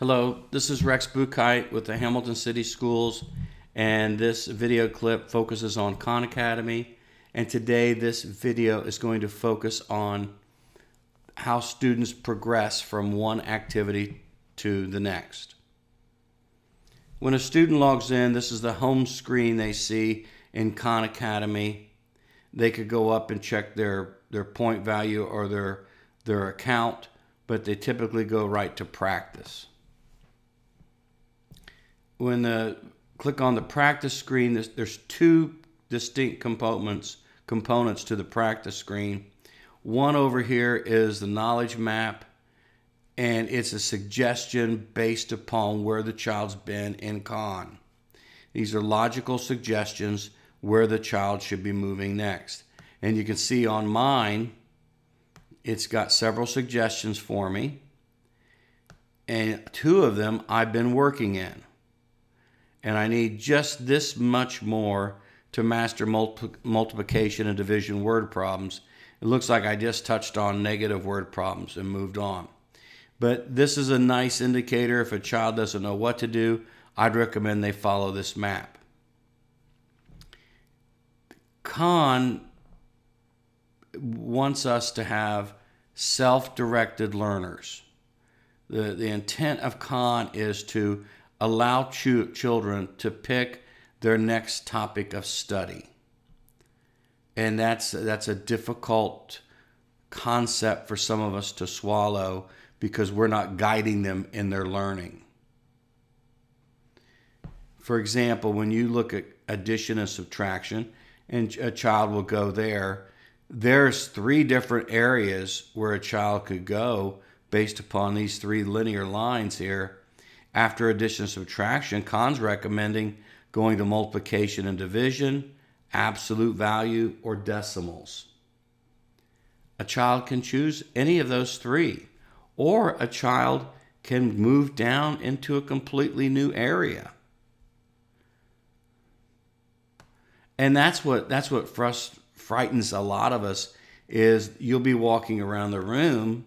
Hello, this is Rex Buchheit with the Hamilton City Schools, and this video clip focuses on Khan Academy. And today this video is going to focus on how students progress from one activity to the next. When a student logs in, this is the home screen they see in Khan Academy. They could go up and check their point value or their account, but they typically go right to practice. When click on the practice screen, there's two distinct components to the practice screen. One over here is the knowledge map, and it's a suggestion based upon where the child's been in Khan. These are logical suggestions where the child should be moving next. And you can see on mine, it's got several suggestions for me, and two of them I've been working in. And I need just this much more to master multiplication and division word problems. It looks like I just touched on negative word problems and moved on. But this is a nice indicator. If a child doesn't know what to do, I'd recommend they follow this map. Khan wants us to have self-directed learners. The intent of Khan is to allow children to pick their next topic of study. And that's a difficult concept for some of us to swallow because we're not guiding them in their learning. For example, when you look at addition and subtraction, and a child will go there, there's three different areas where a child could go based upon these three linear lines here. After addition and subtraction, Khan's recommending going to multiplication and division, absolute value, or decimals. A child can choose any of those three, or a child can move down into a completely new area. And that's what frightens a lot of us, is you'll be walking around the room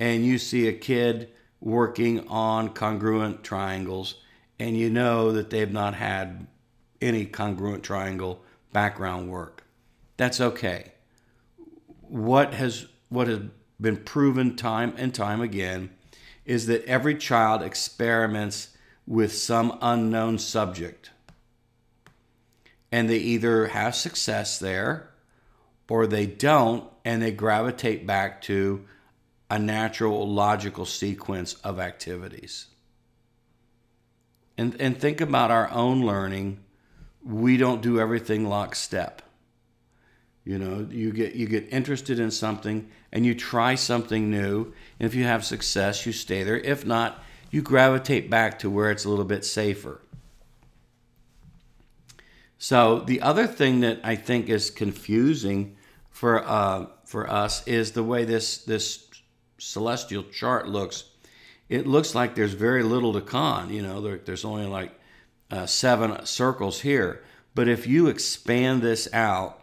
and you see a kid working on congruent triangles, and you know that they've not had any congruent triangle background work. That's okay. What has been proven time and time again is that every child experiments with some unknown subject, and they either have success there or they don't, and they gravitate back to a natural, logical sequence of activities. And think about our own learning. We don't do everything lockstep. You know, you get interested in something and you try something new, and if you have success, you stay there. If not, you gravitate back to where it's a little bit safer. So the other thing that I think is confusing for us is the way this celestial chart looks. It looks like there's very little to Khan. You know, there's only like 7 circles here. But if you expand this out,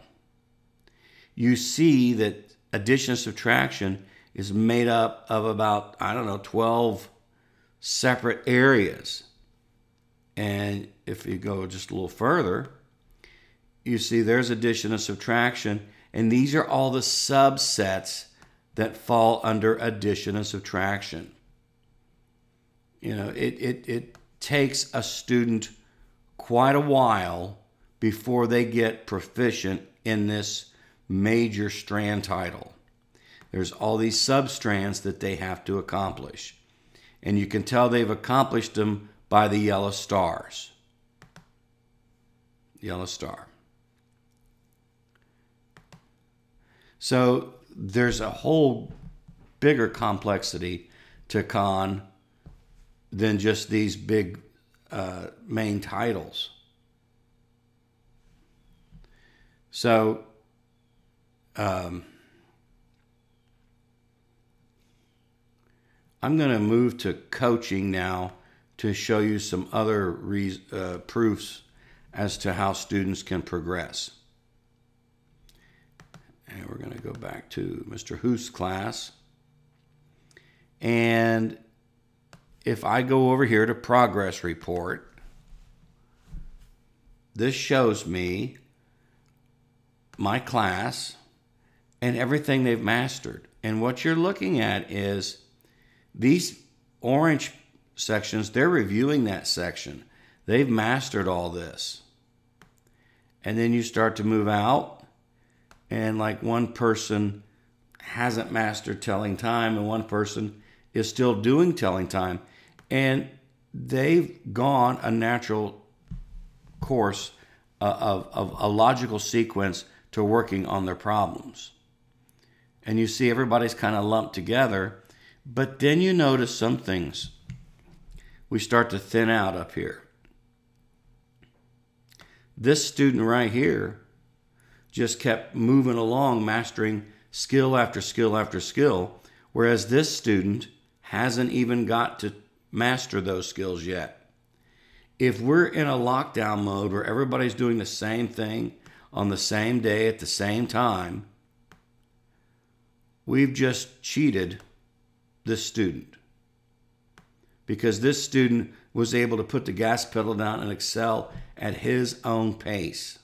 you see that addition and subtraction is made up of about, 12 separate areas. And if you go just a little further, you see there's addition and subtraction, and these are all the subsets that fall under addition and subtraction. You know, it takes a student quite a while before they get proficient in this major strand title. There's all these substrands that they have to accomplish. And you can tell they've accomplished them by the yellow stars. Yellow star. So there's a whole bigger complexity to Khan than just these big main titles. So I'm going to move to coaching now to show you some other proofs as to how students can progress. And we're going to go back to Mr. Huth's class. And if I go over here to progress report, this shows me my class and everything they've mastered. And what you're looking at is these orange sections, they're reviewing that section. They've mastered all this. And then you start to move out, and like one person hasn't mastered telling time and one person is still doing telling time. And they've gone a natural course of a logical sequence to working on their problems. And you see everybody's kind of lumped together, but then you notice some things. We start to thin out up here. This student right here just kept moving along, mastering skill after skill after skill, whereas this student hasn't even got to master those skills yet. If we're in a lockdown mode where everybody's doing the same thing on the same day at the same time, we've just cheated this student, because this student was able to put the gas pedal down and excel at his own pace.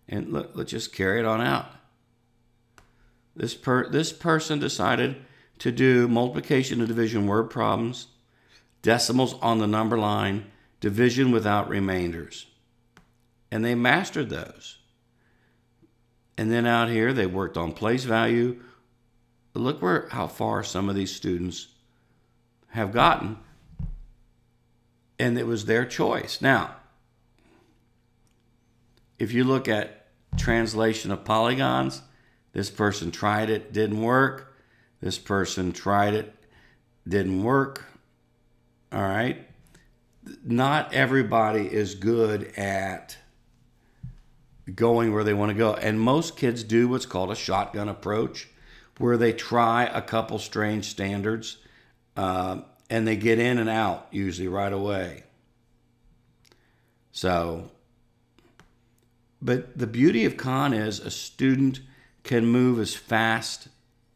And look, let's just carry it on out. This person decided to do multiplication and division word problems, decimals on the number line, division without remainders. And they mastered those. And then out here, they worked on place value. Look how far some of these students have gotten. And it was their choice. Now, if you look at translation of polygons, this person tried it, didn't work. This person tried it, didn't work. All right. Not everybody is good at going where they want to go. And most kids do what's called a shotgun approach, where they try a couple strange standards and they get in and out usually right away. So, but the beauty of Khan is a student can move as fast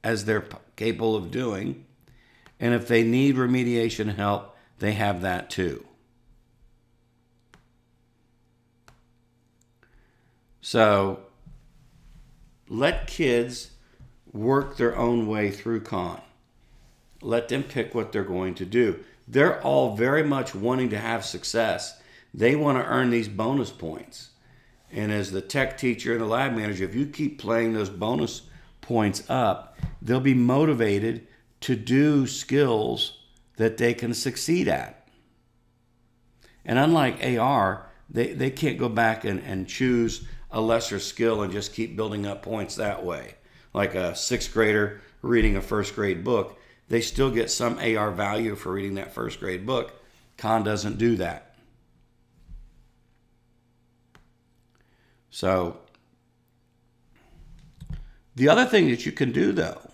as they're capable of doing. And if they need remediation help, they have that too. So let kids work their own way through Khan. Let them pick what they're going to do. They're all very much wanting to have success. They want to earn these bonus points. And as the tech teacher and the lab manager, if you keep playing those bonus points up, they'll be motivated to do skills that they can succeed at. And unlike AR, they can't go back and choose a lesser skill and just keep building up points that way. Like a 6th grader reading a 1st grade book, they still get some AR value for reading that 1st grade book. Khan doesn't do that. So the other thing that you can do, though,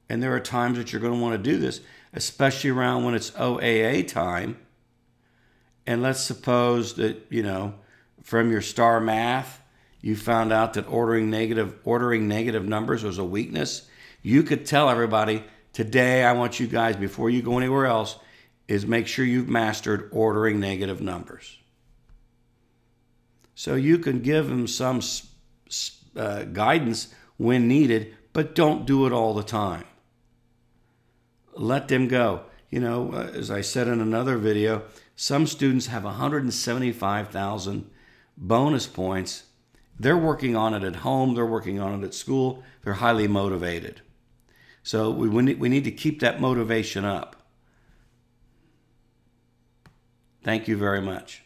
and there are times that you're going to want to do this, especially around when it's OAA time, and let's suppose that, you know, from your star math, you found out that ordering negative numbers was a weakness. You could tell everybody, today I want you guys, before you go anywhere else, is make sure you've mastered ordering negative numbers. So you can give them some guidance when needed, but don't do it all the time. Let them go. You know, as I said in another video, some students have 175,000 bonus points. They're working on it at home. They're working on it at school. They're highly motivated. So we need to keep that motivation up. Thank you very much.